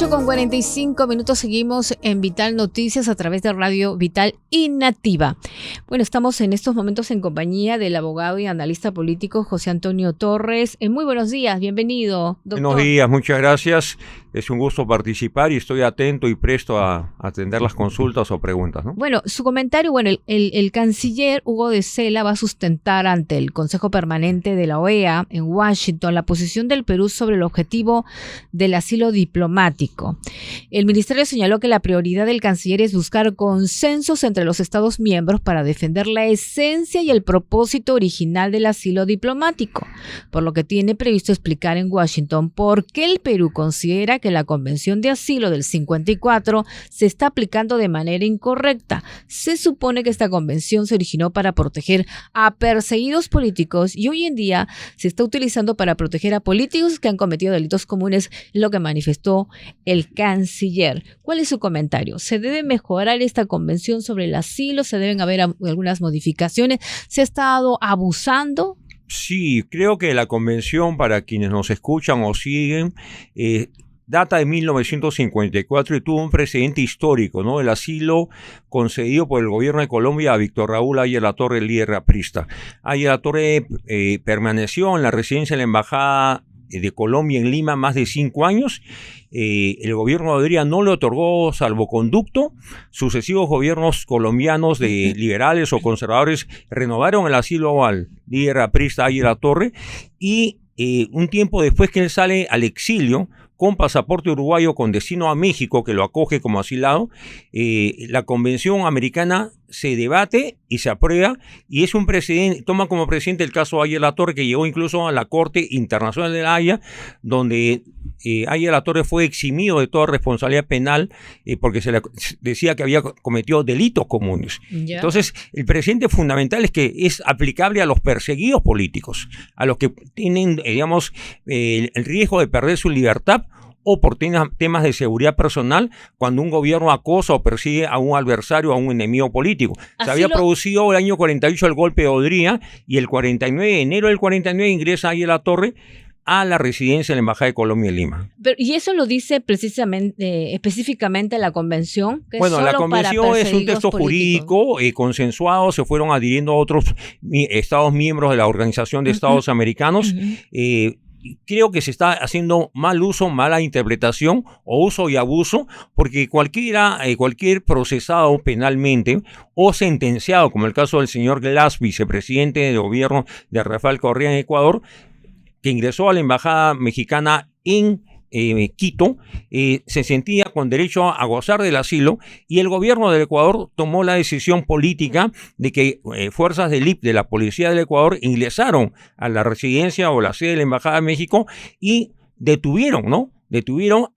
8:45 seguimos en Vital Noticias a través de Radio Vital y Nativa. Bueno, estamos en estos momentos en compañía del abogado y analista político José Antonio Torres. Muy buenos días, bienvenido, doctor. Buenos días, muchas gracias. Es un gusto participar y estoy atento y presto a atender las consultas o preguntas, ¿no? Bueno, su comentario, el canciller Hugo de Sela va a sustentar ante el Consejo Permanente de la OEA en Washington la posición del Perú sobre el objetivo del asilo diplomático. El ministerio señaló que la prioridad del canciller es buscar consensos entre los Estados miembros para defender la esencia y el propósito original del asilo diplomático, por lo que tiene previsto explicar en Washington por qué el Perú considera que la Convención de Asilo del 54 se está aplicando de manera incorrecta. Se supone que esta convención se originó para proteger a perseguidos políticos y hoy en día se está utilizando para proteger a políticos que han cometido delitos comunes, lo que manifestó el canciller. ¿Cuál es su comentario? ¿Se debe mejorar esta convención sobre el asilo? ¿Se deben haber algunas modificaciones? ¿Se ha estado abusando? Sí, creo que la convención, para quienes nos escuchan o siguen, data de 1954 y tuvo un precedente histórico, ¿no? El asilo concedido por el gobierno de Colombia a Víctor Raúl Aya La Torre, el líder aprista. Aya La Torre permaneció en la residencia de la Embajada de Colombia en Lima más de 5 años. El gobierno de Odría no le otorgó salvoconducto. Sucesivos gobiernos colombianos de liberales o conservadores renovaron el asilo al líder aprista Aya La Torre y un tiempo después que él sale al exilio con pasaporte uruguayo con destino a México, que lo acoge como asilado, la Convención Americana se debate y se aprueba y es un precedente, toma como precedente el caso Aya La Torre, que llegó incluso a la Corte Internacional de la Haya, donde Aya La Torre fue eximido de toda responsabilidad penal porque se le decía que había cometido delitos comunes. Yeah. Entonces, el precedente fundamental es que es aplicable a los perseguidos políticos, a los que tienen, digamos, el riesgo de perder su libertad o por temas de seguridad personal cuando un gobierno acosa o persigue a un adversario, a un enemigo político. Se había producido el año 48 el golpe de Odría y el 49, de enero del 49, ingresa Aya La Torre a la residencia de la Embajada de Colombia en Lima. ¿Y eso lo dice precisamente, específicamente la convención? Bueno, la convención es un texto jurídico consensuado, se fueron adhiriendo a otros estados miembros de la Organización de Estados Americanos. Creo que se está haciendo mal uso, mala interpretación o uso y abuso, porque cualquier procesado penalmente o sentenciado, como el caso del señor Glass, vicepresidente del gobierno de Rafael Correa en Ecuador, que ingresó a la embajada mexicana en Quito, se sentía con derecho a gozar del asilo y el gobierno del Ecuador tomó la decisión política de que fuerzas del IP, de la policía del Ecuador, ingresaron a la residencia o la sede de la Embajada de México y detuvieron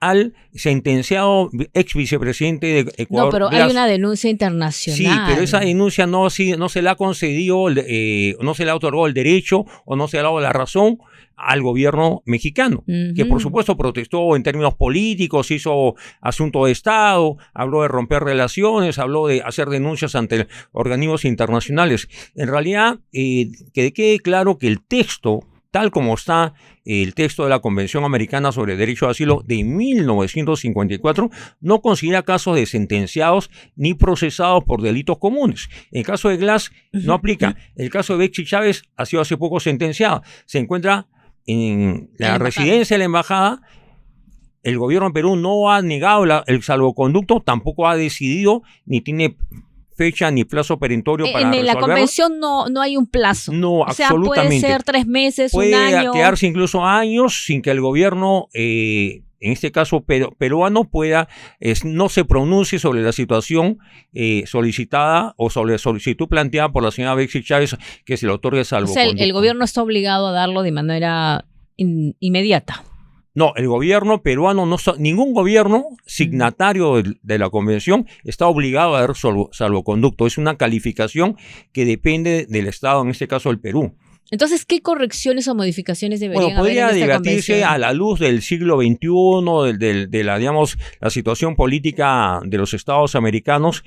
al sentenciado ex vicepresidente de Ecuador. No, pero Glass. Hay una denuncia internacional. Sí, pero esa denuncia no se le ha concedido, no se le ha otorgado el derecho o no se le ha dado la razón al gobierno mexicano, que por supuesto protestó en términos políticos, hizo asunto de Estado, habló de romper relaciones, habló de hacer denuncias ante organismos internacionales. En realidad, que quede claro que el texto, tal como está el texto de la Convención Americana sobre el Derecho de Asilo de 1954, no considera casos de sentenciados ni procesados por delitos comunes. En el caso de Glass no aplica. El caso de Betsy Chávez ha sido hace poco sentenciada. Se encuentra en la residencia de la embajada. El gobierno de Perú no ha negado el salvoconducto, tampoco ha decidido ni tiene fecha ni plazo perentorio para resolverlo. En la convención no hay un plazo. No, absolutamente. Puede ser 3 meses, un año. Puede quedarse incluso años sin que el gobierno, en este caso peruano, no se pronuncie sobre la situación solicitada o sobre la solicitud planteada por la señora Betsy Chávez que se le otorgue salvoconducto. O sea, el gobierno está obligado a darlo de manera inmediata. No, el gobierno peruano, ningún gobierno signatario de la convención está obligado a dar salvoconducto. Es una calificación que depende del Estado, en este caso el Perú. Entonces, ¿qué correcciones o modificaciones deberían haber en esta podría debatirse convención? a la luz del siglo XXI, de la situación política de los Estados americanos,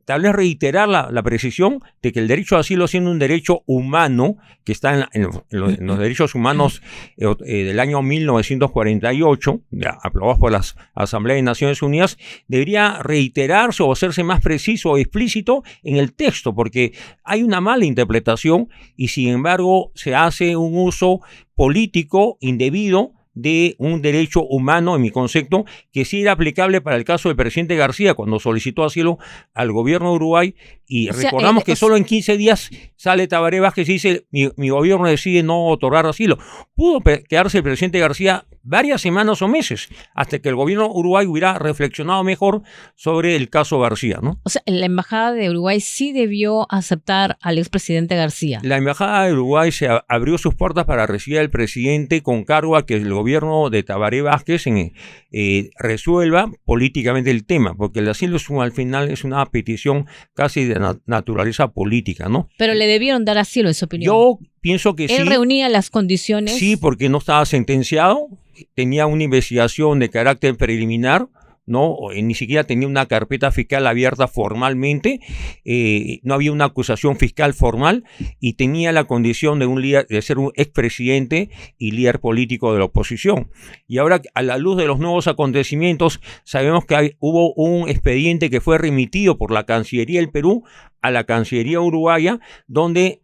tal vez reiterar la precisión de que el derecho a asilo, siendo un derecho humano, que está en los derechos humanos del año 1948, aprobados por las Asambleas de Naciones Unidas, debería reiterarse o hacerse más preciso o explícito en el texto, porque hay una mala interpretación y sin embargo se hace un uso político indebido de un derecho humano, en mi concepto, que sí era aplicable para el caso del presidente García cuando solicitó asilo al gobierno de Uruguay, y recordamos que solo en 15 días sale Tabaré Vázquez y dice mi gobierno decide no otorgar asilo. Pudo quedarse el presidente García varias semanas o meses hasta que el gobierno de Uruguay hubiera reflexionado mejor sobre el caso García, ¿no? O sea, la embajada de Uruguay sí debió aceptar al expresidente García. La embajada de Uruguay se abrió sus puertas para recibir al presidente con cargo a que el gobierno de Tabaré Vázquez resuelva políticamente el tema, porque el asilo al final es una petición casi de naturaleza política, ¿no? Pero le debieron dar asilo, en su opinión. Yo pienso que sí. ¿Él reunía las condiciones? Sí, porque no estaba sentenciado, tenía una investigación de carácter preliminar, ¿no? Ni siquiera tenía una carpeta fiscal abierta formalmente, no había una acusación fiscal formal y tenía la condición de un líder, de ser un expresidente y líder político de la oposición. Y ahora, a la luz de los nuevos acontecimientos, sabemos que hubo un expediente que fue remitido por la Cancillería del Perú a la Cancillería uruguaya, donde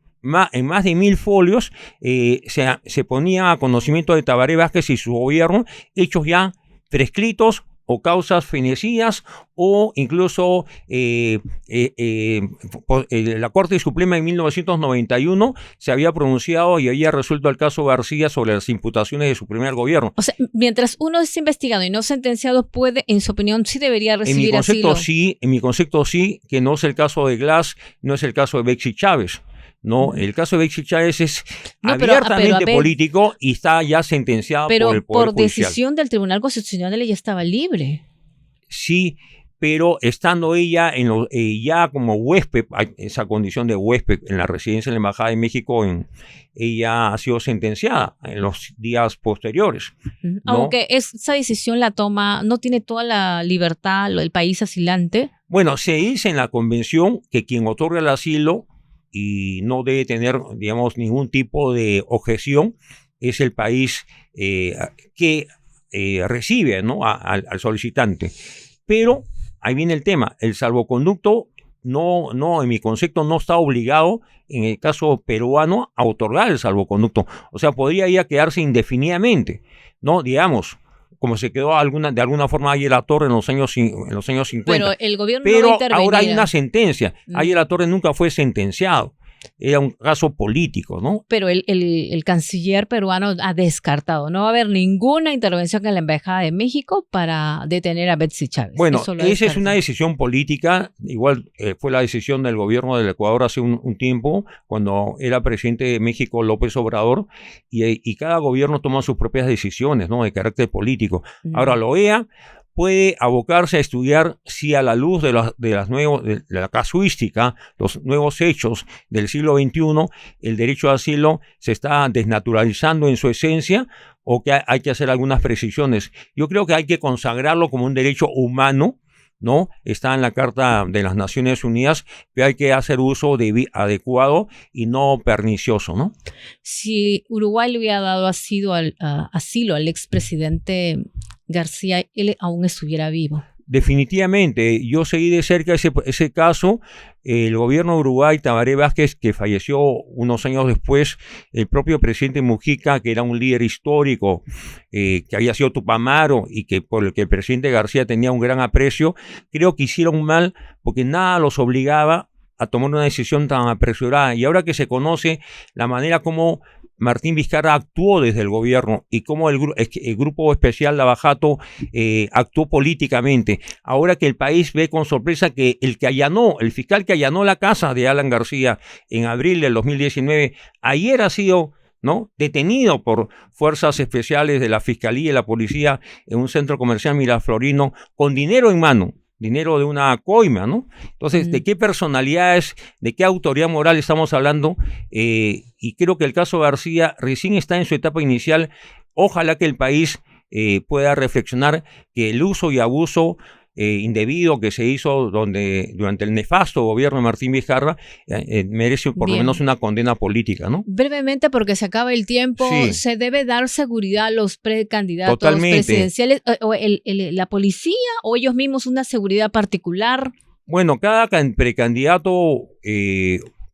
en más de 1000 folios se ponía a conocimiento de Tabaré Vázquez y su gobierno hechos ya prescritos o causas fenecidas, o incluso la Corte Suprema en 1991 se había pronunciado y había resuelto el caso García sobre las imputaciones de su primer gobierno. O sea, mientras uno es investigado y no sentenciado, puede, en su opinión, sí debería recibir asilo. En mi concepto sí, que no es el caso de Glass, no es el caso de Bexy Chávez. No, el caso de Bexy Chávez es abiertamente político y está ya sentenciado por el Poder Judicial. Decisión del Tribunal Constitucional ella estaba libre. Sí, pero estando ella ya como huésped, esa condición de huésped en la residencia de la Embajada de México, ella ha sido sentenciada en los días posteriores, ¿no? Aunque esa decisión la toma, no tiene toda la libertad el país asilante. Bueno, se dice en la convención que quien otorga el asilo y no debe tener, digamos, ningún tipo de objeción, es el país que recibe, ¿no?, al solicitante. Pero ahí viene el tema, el salvoconducto no, en mi concepto, no está obligado, en el caso peruano, a otorgar el salvoconducto. O sea, podría ya quedarse indefinidamente, ¿no? Digamos, como se quedó de alguna forma Ayer Latorre en los años 50. Pero el gobierno no intervenía. Ahora hay una sentencia. Ayer Latorre nunca fue sentenciado. Era un caso político, ¿no? Pero el canciller peruano ha descartado. No va a haber ninguna intervención en la Embajada de México para detener a Bexy Chávez. Bueno, esa es una decisión política. Igual fue la decisión del gobierno del Ecuador hace un tiempo, cuando era presidente de México López Obrador, y cada gobierno toma sus propias decisiones, ¿no?, de carácter político. Ahora, la OEA puede abocarse a estudiar si a la luz de la casuística, los nuevos hechos del siglo XXI, el derecho a asilo se está desnaturalizando en su esencia, o que hay que hacer algunas precisiones. Yo creo que hay que consagrarlo como un derecho humano, ¿no? Está en la Carta de las Naciones Unidas, pero hay que hacer uso adecuado y no pernicioso, ¿no? Si Uruguay le hubiera dado asilo al expresidente García, él aún estuviera vivo. Definitivamente, yo seguí de cerca ese caso. El gobierno de Uruguay, Tabaré Vázquez, que falleció unos años después, el propio presidente Mujica, que era un líder histórico, que había sido tupamaro y por el que el presidente García tenía un gran aprecio, creo que hicieron mal porque nada los obligaba a tomar una decisión tan apresurada. Y ahora que se conoce la manera como Martín Vizcarra actuó desde el gobierno y cómo el Grupo Especial Lavajato actuó políticamente, ahora que el país ve con sorpresa que el fiscal que allanó la casa de Alan García en abril del 2019, ayer ha sido, ¿no?, detenido por fuerzas especiales de la Fiscalía y la Policía en un centro comercial miraflorino con dinero en mano. Dinero de una coima, ¿no? Entonces, ¿de qué personalidades, de qué autoridad moral estamos hablando? Y creo que el caso García recién está en su etapa inicial. Ojalá que el país pueda reflexionar que el uso y abuso indebido que se hizo durante el nefasto gobierno de Martín Vizcarra, merece por lo menos una condena política, ¿no? Brevemente, porque se acaba el tiempo, Sí. ¿se debe dar seguridad a los precandidatos Totalmente. presidenciales? ¿O la policía o ellos mismos una seguridad particular? Bueno, cada precandidato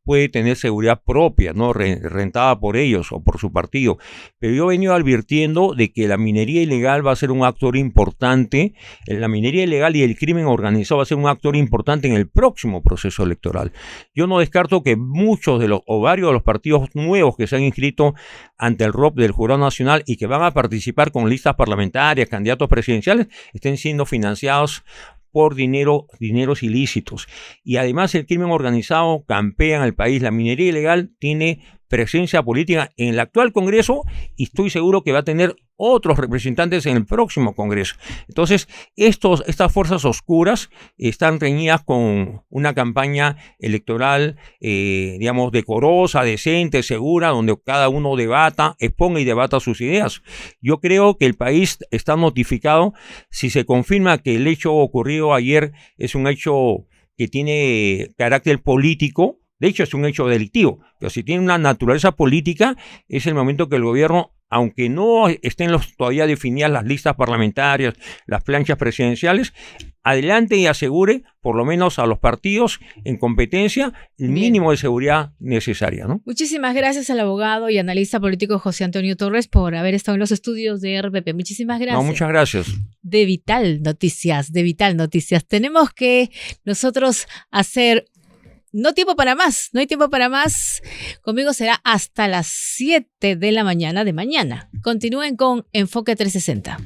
puede tener seguridad propia, ¿no? Rentada por ellos o por su partido. Pero yo he venido advirtiendo de que la minería ilegal va a ser un actor importante, la minería ilegal y el crimen organizado va a ser un actor importante en el próximo proceso electoral. Yo no descarto que muchos o varios de los partidos nuevos que se han inscrito ante el ROP del Jurado Nacional y que van a participar con listas parlamentarias, candidatos presidenciales, estén siendo financiados por dineros ilícitos. Y además el crimen organizado campea en el país. La minería ilegal tiene presencia política en el actual Congreso y estoy seguro que va a tener otros representantes en el próximo Congreso. Entonces, estas fuerzas oscuras están reñidas con una campaña electoral, digamos, decorosa, decente, segura, donde cada uno exponga y debata sus ideas. Yo creo que el país está notificado. Si se confirma que el hecho ocurrido ayer es un hecho que tiene carácter político, de hecho es un hecho delictivo, pero si tiene una naturaleza política, es el momento que el gobierno, aunque no estén todavía definidas las listas parlamentarias, las planchas presidenciales, adelante y asegure, por lo menos a los partidos en competencia, el mínimo de seguridad necesaria, ¿no? Muchísimas gracias al abogado y analista político José Antonio Torres por haber estado en los estudios de RPP. Muchísimas gracias. No, muchas gracias. De Vital Noticias. Tenemos que nosotros hacer... No hay tiempo para más. Conmigo será hasta las 7 de la mañana de mañana. Continúen con Enfoque 360.